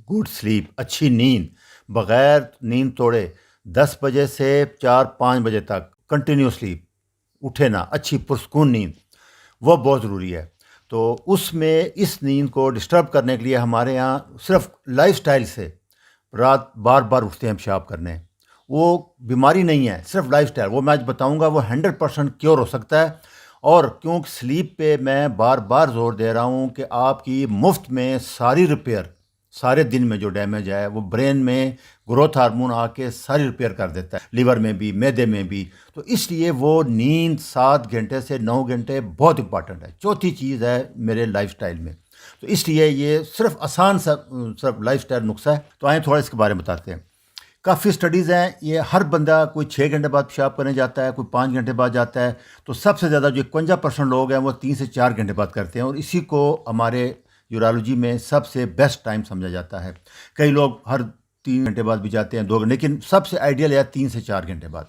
Good sleep, اچھی نیند، بغیر نیند توڑے 10 بجے سے 4-5 بجے تک کنٹینیوسلی اٹھے نا، اچھی پرسکون نیند، وہ بہت ضروری ہے۔ تو اس میں اس نیند کو ڈسٹرب کرنے کے لیے ہمارے یہاں صرف لائف سٹائل سے رات بار بار اٹھتے ہیں پیشاب کرنے، وہ بیماری نہیں ہے، صرف لائف سٹائل، وہ میں آج بتاؤں گا، وہ 100% کیور ہو سکتا ہے۔ اور کیونکہ سلیپ پہ میں بار بار زور دے رہا ہوں کہ آپ کی مفت میں ساری ریپیئر، سارے دن میں جو ڈیمیج ہے وہ برین میں گروتھ ہارمون آ کے ساری ریپیئر کر دیتا ہے، لیور میں بھی، معدے میں بھی۔ تو اس لیے وہ نیند 7 گھنٹے سے 9 گھنٹے بہت امپارٹنٹ ہے، چوتھی چیز ہے میرے لائف سٹائل میں۔ تو اس لیے یہ صرف آسان سا صرف لائف سٹائل نسخہ ہے۔ تو آئیں تھوڑا اس کے بارے میں بتاتے ہیں۔ کافی سٹڈیز ہیں، یہ ہر بندہ کوئی 6 گھنٹے بعد پیشاب کرنے جاتا ہے، کوئی 5 گھنٹے بعد جاتا ہے، تو سب سے زیادہ جو 51% لوگ ہیں وہ 3 سے 4 گھنٹے بعد کرتے ہیں، اور اسی کو ہمارے یورالوجی میں سب سے بیسٹ ٹائم سمجھا جاتا ہے۔ کئی لوگ ہر 3 گھنٹے بعد بھی جاتے ہیں، 2 گھنٹے، لیکن سب سے آئیڈیل ہے 3 سے 4 گھنٹے بعد۔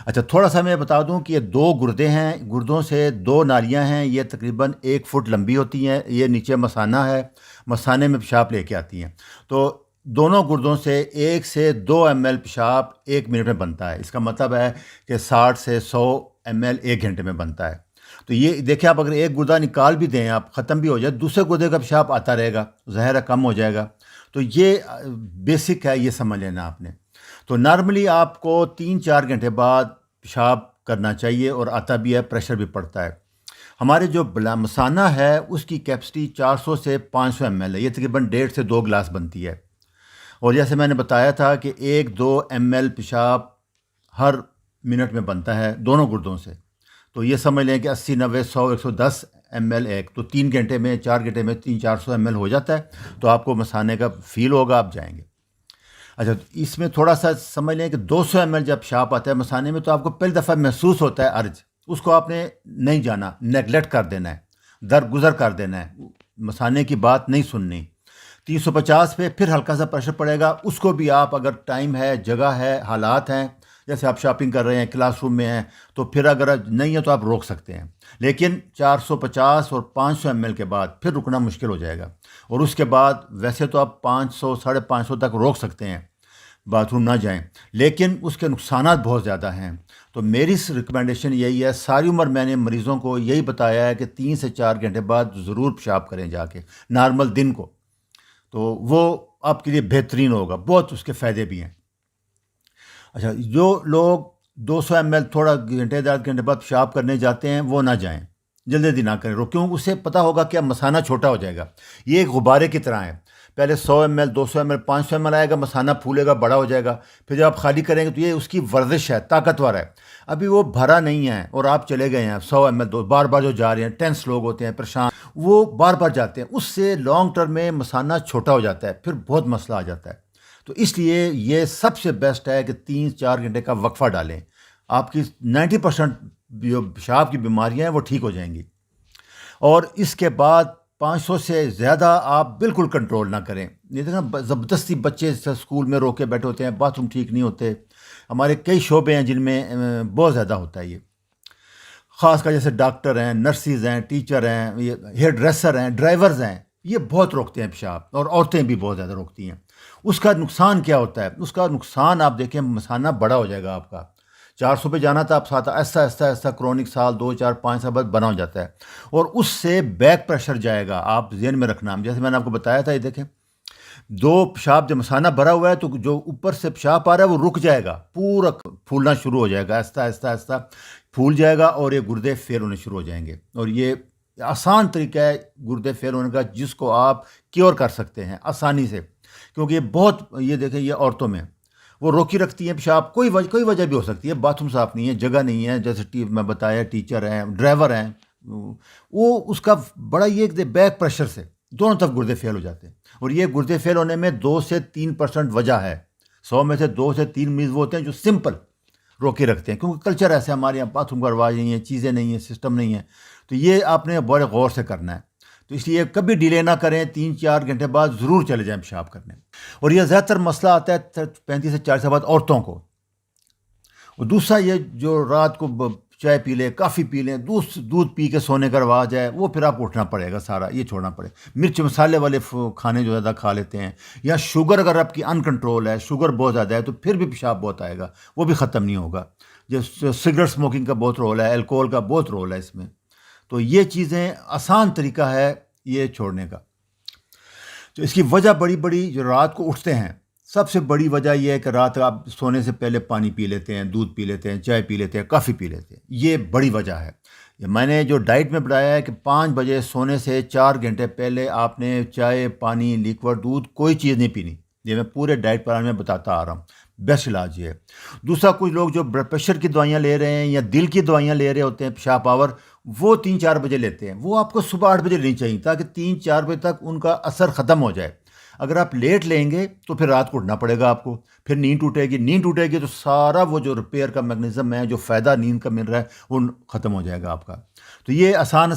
اچھا، تھوڑا سا میں بتا دوں کہ یہ 2 گردے ہیں، گردوں سے 2 نالیاں ہیں، یہ تقریباً 1 فٹ لمبی ہوتی ہیں، یہ نیچے مثانہ ہے، مثانے میں پیشاب لے کے آتی ہیں۔ تو دونوں گردوں سے 1 سے 2 ml پیشاب 1 منٹ میں بنتا ہے، اس کا مطلب ہے کہ 60 سے 100 ml 1 گھنٹے میں بنتا ہے۔ تو یہ دیکھیں، آپ اگر ایک گردہ نکال بھی دیں، آپ ختم بھی ہو جائے، دوسرے گردے کا پیشاب آتا رہے گا، ظاہر ہے کم ہو جائے گا۔ تو یہ بیسک ہے، یہ سمجھ لینا آپ نے۔ تو نارملی آپ کو 3-4 گھنٹے بعد پیشاب کرنا چاہیے، اور آتا بھی ہے، پریشر بھی پڑتا ہے۔ ہمارے جو مثانہ ہے اس کی کیپسٹی 400 سے 500 ml ہے، یہ تقریباً 1.5 سے 2 گلاس بنتی ہے۔ اور جیسے میں نے بتایا تھا کہ 1-2 ml پیشاب ہر منٹ میں بنتا ہے دونوں گردوں سے، تو یہ سمجھ لیں کہ 80-90-100-110 ml ایک، تو 3 گھنٹے میں 4 گھنٹے میں 300-400 ml ہو جاتا ہے، تو آپ کو مثانے کا فیل ہوگا، آپ جائیں گے۔ اچھا، اس میں تھوڑا سا سمجھ لیں کہ 200 ml جب پیشاب آتا ہے مثانے میں، تو آپ کو پہلی دفعہ محسوس ہوتا ہے ارج، اس کو آپ نے نہیں جانا، نیگلیکٹ کر دینا ہے، درگزر کر دینا ہے، مثانے کی بات نہیں سننی۔ 350 پہ پھر ہلکا سا پریشر پڑے گا، اس کو بھی آپ اگر ٹائم ہے، جگہ ہے، حالات ہیں، جیسے آپ شاپنگ کر رہے ہیں، کلاس روم میں ہیں، تو پھر اگر نہیں ہے تو آپ روک سکتے ہیں۔ لیکن 450 اور 500 ml کے بعد پھر رکنا مشکل ہو جائے گا، اور اس کے بعد ویسے تو آپ 500-550 تک روک سکتے ہیں، باتھ روم نہ جائیں، لیکن اس کے نقصانات بہت زیادہ ہیں۔ تو میری ریکمنڈیشن یہی ہے، ساری عمر میں نے مریضوں کو یہی بتایا ہے کہ 3 سے 4 گھنٹے بعد ضرور پیشاب کریں جا کے، نارمل دن کو، تو وہ آپ کے لیے بہترین ہوگا، بہت اس کے فائدے بھی ہیں۔ اچھا، جو لوگ 200 ml تھوڑا گھنٹے 1.5 گھنٹے بعد پیشاب کرنے جاتے ہیں، وہ نہ جائیں، جلدی نہ کریں، کیوں؟ اس سے پتہ ہوگا کہ اب مثانہ چھوٹا ہو جائے گا، یہ ایک غبارے کی طرح ہے، پہلے 100 ml 200 ml 500 ml آئے گا، مثانہ پھولے گا، بڑا ہو جائے گا، پھر جب آپ خالی کریں گے تو یہ اس کی ورزش ہے، طاقتور ہے، ابھی وہ بھرا نہیں ہے، اور آپ چلے گئے ہیں 100 ml بار بار جو جا رہے ہیں، ٹینس لوگ ہوتے ہیں، پریشان، وہ بار بار جاتے ہیں، اس سے لانگ ٹرم میں مثانہ چھوٹا ہو جاتا ہے، پھر بہت مسئلہ آ جاتا ہے۔ تو اس لیے یہ سب سے بیسٹ ہے کہ 3-4 گھنٹے کا وقفہ ڈالیں، آپ کی 90% جو پیشاب کی بیماریاں ہیں وہ ٹھیک ہو جائیں گی۔ اور اس کے بعد 500 سے زیادہ آپ بالکل کنٹرول نہ کریں۔ یہ دیکھنا، زبردستی بچے اسکول میں رو کے بیٹھے ہوتے ہیں، باتھ روم ٹھیک نہیں ہوتے، ہمارے کئی شعبے ہیں جن میں بہت زیادہ ہوتا ہے یہ، خاص کر جیسے ڈاکٹر ہیں، نرسز ہیں، ٹیچر ہیں، یہ ہیئر ڈریسر ہیں، ڈرائیورز ہیں، یہ بہت روکتے ہیں پیشاب، اور عورتیں بھی بہت زیادہ روکتی ہیں۔ اس کا نقصان کیا ہوتا ہے؟ اس کا نقصان آپ دیکھیں، مثانہ بڑا ہو جائے گا آپ کا، 400 پہ جانا تھا، آپ ساتھ آہستہ آہستہ آہستہ کرونک سال 2-4-5 سال بعد بنا ہو جاتا ہے، اور اس سے بیک پریشر جائے گا، آپ ذہن میں رکھنا، جیسے میں نے آپ کو بتایا تھا، یہ دیکھیں، پیشاب جب مثانہ بھرا ہوا ہے تو جو اوپر سے پیشاب آ رہا ہے وہ رک جائے گا، پورا پھولنا شروع ہو جائے گا، آہستہ آہستہ آہستہ پھول جائے گا، اور یہ گردے فیل ہونے شروع ہو جائیں گے۔ اور یہ آسان طریقہ ہے گردے فیل ہونے کا، جس کو آپ کیور کر سکتے ہیں آسانی سے، کیونکہ یہ بہت، یہ دیکھیں، یہ عورتوں میں وہ روکی رکھتی ہیں پیشاب، کوئی وجہ بھی ہو سکتی ہے، باتھ روم صاف نہیں ہے، جگہ نہیں ہے، جیسے میں بتایا، ٹیچر ہیں، ڈرائیور ہیں، وہ اس کا بڑا یہ کہ بیک پریشر سے دونوں طرف گردے فیل ہو جاتے ہیں۔ اور یہ گردے فیل ہونے میں 2 سے 3% وجہ ہے، 100 میں سے 2 سے 3 مریض وہ ہوتے ہیں جو سمپل روکے رکھتے ہیں، کیونکہ کلچر ایسے، ہمارے یہاں باتھ روم کا رواج نہیں ہے، چیزیں نہیں ہیں، سسٹم نہیں ہے، تو یہ آپ نے بڑے غور سے کرنا ہے۔ تو اس لیے کبھی ڈیلے نہ کریں، 3-4 گھنٹے بعد ضرور چلے جائیں پیشاب کرنے۔ اور یہ زیادہ تر مسئلہ آتا ہے 35 سے 40 سال بعد عورتوں کو۔ اور دوسرا، یہ جو رات کو چائے پی لیں، کافی پی لیں، دودھ پی کے سونے کا رواج ہے، وہ پھر آپ کو اٹھنا پڑے گا، سارا یہ چھوڑنا پڑے. مرچ مسالے والے کھانے جو زیادہ کھا لیتے ہیں، یا شوگر اگر آپ کی ان کنٹرول ہے، شوگر بہت زیادہ ہے، تو پھر بھی پیشاب بہت آئے گا، وہ بھی ختم نہیں ہوگا. جو سگریٹ اسموکنگ کا بہت رول ہے، الکوہول کا بہت رول ہے اس میں. تو یہ چیزیں آسان طریقہ ہے یہ چھوڑنے کا. تو اس کی وجہ بڑی بڑی جو رات کو اٹھتے ہیں، سب سے بڑی وجہ یہ ہے کہ رات آپ سونے سے پہلے پانی پی لیتے ہیں، دودھ پی لیتے ہیں، چائے پی لیتے ہیں، کافی پی لیتے ہیں. یہ بڑی وجہ ہے. میں نے جو ڈائٹ میں بتایا ہے کہ 5 بجے سونے سے 4 گھنٹے پہلے آپ نے چائے، پانی، لیکوڈ، دودھ، کوئی چیز نہیں پینی. یہ میں پورے ڈائٹ پلان میں بتاتا آ رہا ہوں. بیسٹ علاج یہ ہے. دوسرا، کچھ لوگ جو بلڈ پریشر کی دوائیاں لے رہے ہیں یا دل کی دوائیاں لے رہے ہوتے ہیں، پیشاب پاور، وہ 3-4 بجے لیتے ہیں. وہ آپ کو صبح 8 بجے لینی چاہیے تاکہ 3-4 بجے تک ان کا اثر ختم ہو جائے. اگر آپ لیٹ لیں گے تو پھر رات کو اٹھنا پڑے گا آپ کو، پھر نیند ٹوٹے گی تو سارا وہ جو ریپیئر کا میکنزم ہے، جو فائدہ نیند کا مل رہا ہے، وہ ختم ہو جائے گا آپ کا. تو یہ آسان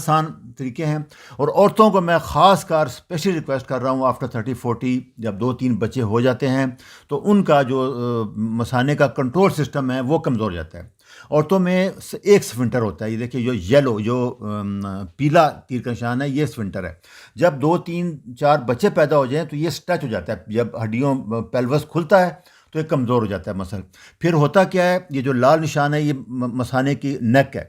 طریقے ہیں. اور عورتوں کو میں خاص کر اسپیشلی ریکویسٹ کر رہا ہوں، آفٹر 30-40 جب 2-3 بچے ہو جاتے ہیں تو ان کا جو مثانے کا کنٹرول سسٹم ہے وہ کمزور ہو جاتا ہے. عورتوں میں ایک سفنٹر ہوتا ہے، یہ دیکھیے جو یلو، جو پیلا تیر کا نشان ہے، یہ سفنٹر ہے. جب 2-3-4 بچے پیدا ہو جائیں تو یہ اسٹچ ہو جاتا ہے. جب ہڈیوں پیلوس کھلتا ہے تو یہ کمزور ہو جاتا ہے مسل. پھر ہوتا کیا ہے، یہ جو لال نشان ہے یہ مثانے کی نیک ہے.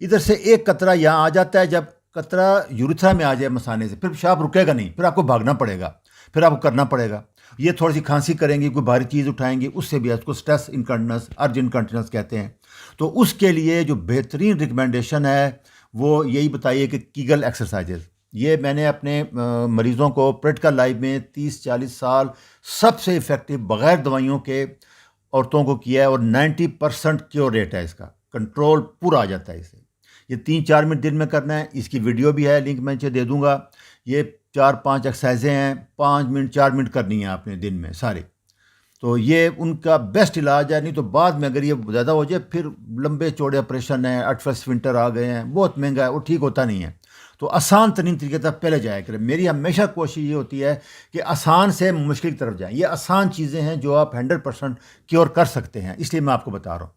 ادھر سے ایک قطرہ یہاں آ جاتا ہے. جب قطرہ یورتھرا میں آ جائے مثانے سے، پھر پیشاب رکے گا نہیں، پھر آپ کو بھاگنا پڑے گا، پھر آپ کو کرنا پڑے گا. یہ تھوڑی سی کھانسی کریں گی، کوئی بھاری چیز اٹھائیں گی، اس سے بھی اس کو اسٹریس انکنٹیننس، ارج انکنٹیننس کہتے ہیں. تو اس کے لیے جو بہترین ریکمنڈیشن ہے وہ یہی بتائیے کہ کیگل ایکسرسائزز. یہ میں نے اپنے مریضوں کو پریکٹیکل لائف میں 30-40 سال سب سے افیکٹو بغیر دوائیوں کے عورتوں کو کیا ہے، اور 90% کیور ریٹ ہے. اس کا کنٹرول پورا آ جاتا ہے اسے. یہ 3-4 منٹ دن میں کرنا ہے. اس کی ویڈیو بھی ہے، لنک میں نیچے دے دوں گا. یہ 4-5 ایکسرسائزیں ہیں، 5 منٹ 4 منٹ کرنی ہیں آپ نے دن میں سارے. تو یہ ان کا بیسٹ علاج ہے. نہیں تو بعد میں اگر یہ زیادہ ہو جائے پھر لمبے چوڑے آپریشن ہیں، اٹفس سفنٹر آ گئے ہیں، بہت مہنگا ہے، وہ ٹھیک ہوتا نہیں ہے. تو آسان ترین طریقے تک پہلے جایا کریں. میری ہمیشہ کوشش یہ ہوتی ہے کہ آسان سے مشکل کی طرف جائیں. یہ آسان چیزیں ہیں جو آپ 100% کیور کر سکتے ہیں، اس لیے میں آپ کو بتا رہا ہوں.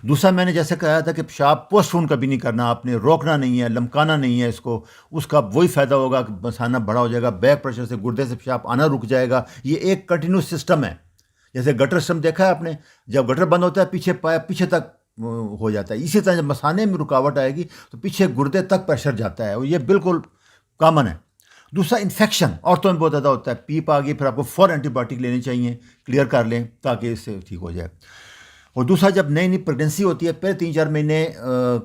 دوسرا، میں نے جیسے کہا تھا کہ پیشاب پوسٹ فون کبھی نہیں کرنا، آپ نے روکنا نہیں ہے، لمکانا نہیں ہے اس کو. اس کا وہی فائدہ ہوگا کہ مثانہ بڑا ہو جائے گا، بیک پریشر سے گردے سے پیشاب آنا رک جائے گا. یہ ایک کنٹینیوس سسٹم ہے. جیسے گٹر سسٹم دیکھا ہے آپ نے، جب گٹر بند ہوتا ہے پیچھے پایا پیچھے تک ہو جاتا ہے. اسی طرح جب مثانے میں رکاوٹ آئے گی تو پیچھے گردے تک پریشر جاتا ہے، اور یہ بالکل کامن ہے. دوسرا، انفیکشن عورتوں میں بہت زیادہ ہوتا ہے. پیپ آ گئی، پھر آپ کو فوراً اینٹی بایوٹک لینی چاہیے، کلیئر کر لیں تاکہ اس سے ٹھیک ہو جائے. اور دوسرا، جب نئی پریگننسی ہوتی ہے، پہلے 3-4 مہینے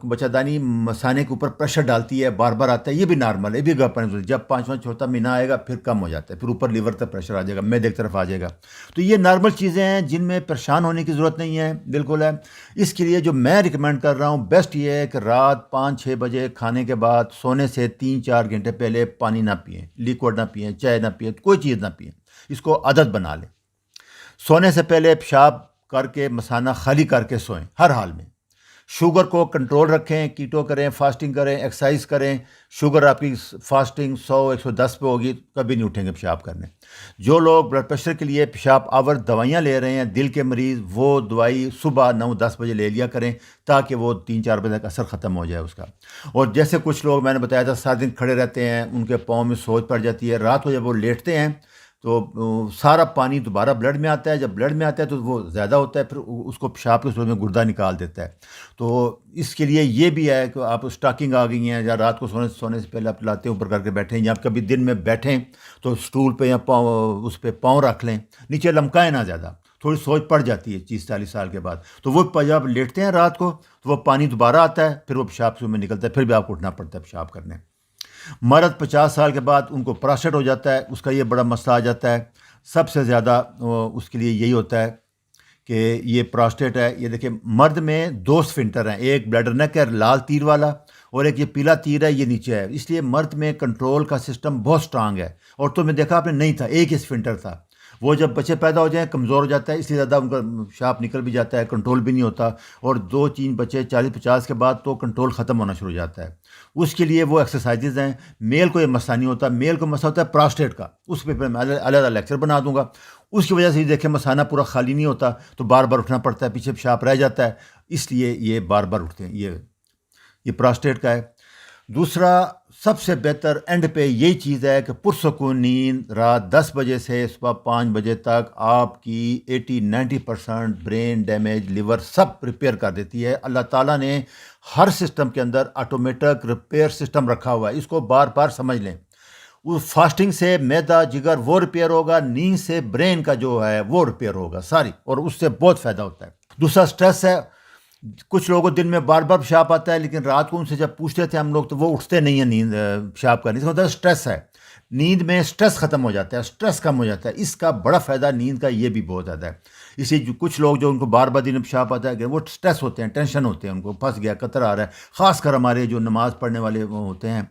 بچہ دانی مثانے کے اوپر پریشر ڈالتی ہے، بار بار آتا ہے، یہ بھی نارمل ہے، یہ بھی گھبرانے. جب 5واں 4تھا مہینہ آئے گا پھر کم ہو جاتا ہے، پھر اوپر لیور تک پریشر آ جائے گا، میدے کی طرف آ جائے گا. تو یہ نارمل چیزیں ہیں جن میں پریشان ہونے کی ضرورت نہیں ہے، بالکل ہے. اس کے لیے جو میں ریکمینڈ کر رہا ہوں، بیسٹ یہ ہے کہ رات 5-6 بجے کھانے کے بعد سونے سے 3-4 گھنٹے پہلے پانی نہ پئیں، لیکوڈ نہ پئیں، چائے نہ پئیں، کوئی چیز نہ پئیں. اس کو عادت بنا لیں. سونے سے پہلے پیشاب کر کے مثانہ خالی کر کے سوئیں ہر حال میں. شوگر کو کنٹرول رکھیں، کیٹو کریں، فاسٹنگ کریں، ایکسرسائز کریں. شوگر آپ کی فاسٹنگ 100-110 پہ ہوگی، کبھی نہیں اٹھیں گے پیشاب کرنے. جو لوگ بلڈ پریشر کے لیے پیشاب آور دوائیاں لے رہے ہیں، دل کے مریض، وہ دوائی صبح 9-10 بجے لے لیا کریں تاکہ وہ 3-4 بجے تک اثر ختم ہو جائے اس کا. اور جیسے کچھ لوگ میں نے بتایا تھا سارے دن کھڑے رہتے ہیں، ان کے پاؤں میں سوج پڑ جاتی ہے، رات کو جب وہ لیٹتے ہیں تو سارا پانی دوبارہ بلڈ میں آتا ہے. جب بلڈ میں آتا ہے تو وہ زیادہ ہوتا ہے، پھر اس کو پیشاب کے صورت میں گردہ نکال دیتا ہے. تو اس کے لیے یہ بھی ہے کہ آپ اسٹاکنگ آ گئی ہیں، یا رات کو سونے سے پہلے آپ لاتے ہیں اوپر کر کے بیٹھیں، یا کبھی دن میں بیٹھیں تو اسٹول پہ یا پاؤں اس پہ پاؤں رکھ لیں، نیچے لمکائیں نہ زیادہ. تھوڑی سوچ پڑ جاتی ہے 30-40 سال کے بعد. تو وہ جب لیٹتے ہیں رات کو تو وہ پانی دوبارہ آتا ہے، پھر وہ پیشاب سے میں نکلتا ہے، پھر بھی آپ کو اٹھنا پڑتا ہے پیشاب کرنے. مرد 50 سال کے بعد ان کو پراسٹیٹ ہو جاتا ہے، اس کا یہ بڑا مسئلہ آ جاتا ہے. سب سے زیادہ اس کے لیے یہی ہوتا ہے کہ یہ پراسٹیٹ ہے. یہ دیکھیں، مرد میں 2 سفنٹر ہیں، ایک بلیڈر نیک ہے لال تیر والا، اور ایک یہ پیلا تیر ہے، یہ نیچے ہے. اس لیے مرد میں کنٹرول کا سسٹم بہت سٹرانگ ہے. عورتوں میں دیکھا آپ نے نہیں تھا، ایک ہی سفنٹر تھا. وہ جب بچے پیدا ہو جائیں کمزور ہو جاتا ہے، اس لیے زیادہ ان کا پیشاب نکل بھی جاتا ہے، کنٹرول بھی نہیں ہوتا. اور 2-3 بچے 40-50 کے بعد تو کنٹرول ختم ہونا شروع ہو جاتا ہے. اس کے لیے وہ ایکسرسائزز ہیں. میل کو یہ مسئلہ نہیں ہوتا، میل کو مسئلہ ہوتا ہے پراسٹیٹ کا. اس پہ میں علیحدہ لیکچر بنا دوں گا. اس کی وجہ سے دیکھیں مثانہ پورا خالی نہیں ہوتا، تو بار بار اٹھنا پڑتا ہے، پیچھے پیشاب رہ جاتا ہے، اس لیے یہ بار بار اٹھتے ہیں. یہ یہ پراسٹیٹ کا ہے. دوسرا سب سے بہتر اینڈ پہ یہی چیز ہے کہ پرسکون نیند رات 10 بجے سے صبح 5 بجے تک آپ کی 80-90% برین ڈیمیج لیور سب ریپیئر کر دیتی ہے. اللہ تعالیٰ نے ہر سسٹم کے اندر آٹومیٹک ریپیئر سسٹم رکھا ہوا ہے. اس کو بار بار سمجھ لیں. وہ فاسٹنگ سے معدہ جگر وہ ریپیئر ہوگا, نیند سے برین کا جو ہے وہ ریپیئر ہوگا ساری, اور اس سے بہت فائدہ ہوتا ہے. دوسرا سٹریس ہے. کچھ لوگوں کو دن میں بار بار پیشاب آتا ہے, لیکن رات کو ان سے جب پوچھتے تھے ہم لوگ تو وہ اٹھتے نہیں ہیں نیند پیشاب کرنے. اس کا مطلب سٹریس ہے. نیند میں سٹریس ختم ہو جاتا ہے, سٹریس کم ہو جاتا ہے. اس کا بڑا فائدہ نیند کا یہ بھی بہت زیادہ ہے. اسی کچھ لوگ جو ان کو بار بار دن میں پیشاب آتا ہے کہ وہ سٹریس ہوتے ہیں, ٹینشن ہوتے ہیں, ان کو پھنس گیا, قطرہ آ رہا ہے. خاص کر ہمارے جو نماز پڑھنے والے ہوتے ہیں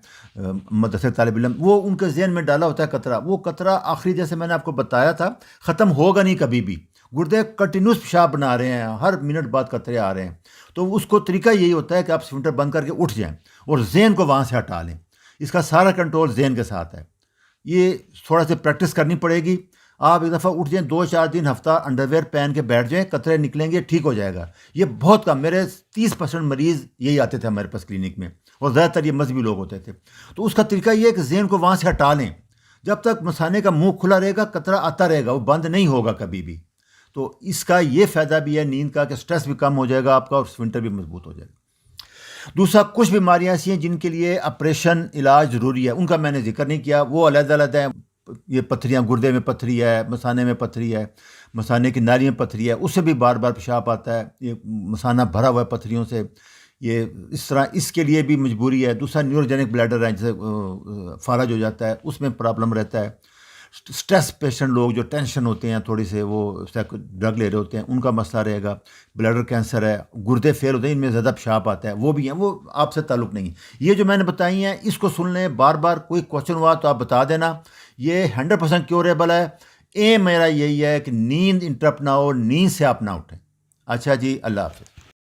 مدرسے طالب علم, وہ ان کے ذہن میں ڈالا ہوتا ہے قطرہ. وہ قطرہ آخری جیسے میں نے آپ کو بتایا تھا ختم ہوگا نہیں کبھی بھی. گردے کنٹینیوس پیشاب بنا رہے ہیں, ہر منٹ بعد قطرے آ رہے ہیں. تو اس کو طریقہ یہی ہوتا ہے کہ آپ سفنکٹر بند کر کے اٹھ جائیں اور ذہن کو وہاں سے ہٹا لیں. اس کا سارا کنٹرول ذہن کے ساتھ ہے. یہ تھوڑا سی پریکٹس کرنی پڑے گی. آپ ایک دفعہ اٹھ جائیں, 2-4 دن ہفتہ انڈر ویئر پہن کے بیٹھ جائیں, قطرے نکلیں گے, ٹھیک ہو جائے گا. یہ بہت کم, میرے 30% مریض یہی آتے تھے ہمارے پاس کلینک میں, اور زیادہ تر یہ مذہبی لوگ ہوتے تھے. تو اس کا طریقہ یہ ہے کہ ذہن کو وہاں سے ہٹا لیں. جب تک مثانے کا منہ کھلا رہے گا قطرہ آتا رہے گا, وہ بند نہیں ہوگا کبھی بھی. تو اس کا یہ فائدہ بھی ہے نیند کا کہ سٹریس بھی کم ہو جائے گا آپ کا, اور سفنکٹر بھی مضبوط ہو جائے گا. دوسرا, کچھ بیماریاں ایسی ہیں جن کے لیے آپریشن علاج ضروری ہے, ان کا میں نے ذکر نہیں کیا, وہ علیحدہ علیحدہ ہیں. یہ پتھریاں, گردے میں پتھری ہے, مثانے میں پتھری ہے, مثانے کی نالی میں پتھری ہے, اس سے بھی بار بار پیشاب آتا ہے. یہ مثانہ بھرا ہوا ہے پتھریوں سے, یہ اس طرح اس کے لیے بھی مجبوری ہے. دوسرا نیوروجینک بلیڈر ہے, جیسے فالج ہو جاتا ہے, اس میں پرابلم رہتا ہے. سٹریس پیشنٹ لوگ جو ٹینشن ہوتے ہیں تھوڑی سے, وہ ڈرگ لے رہے ہوتے ہیں, ان کا مسئلہ رہے گا. بلیڈر کینسر ہے, گردے فیل ہوتے ہیں, ان میں زیادہ پیشاب آتا ہے, وہ بھی ہیں, وہ آپ سے تعلق نہیں. یہ جو میں نے بتائی ہیں اس کو سن لیں, بار بار کوئی کوشچن ہوا تو آپ بتا دینا. یہ 100% کیوریبل ہے. ایم میرا یہی ہے کہ نیند انٹرپٹ نہ ہو, نیند سے آپ نہ اٹھیں. اچھا جی, اللہ حافظ.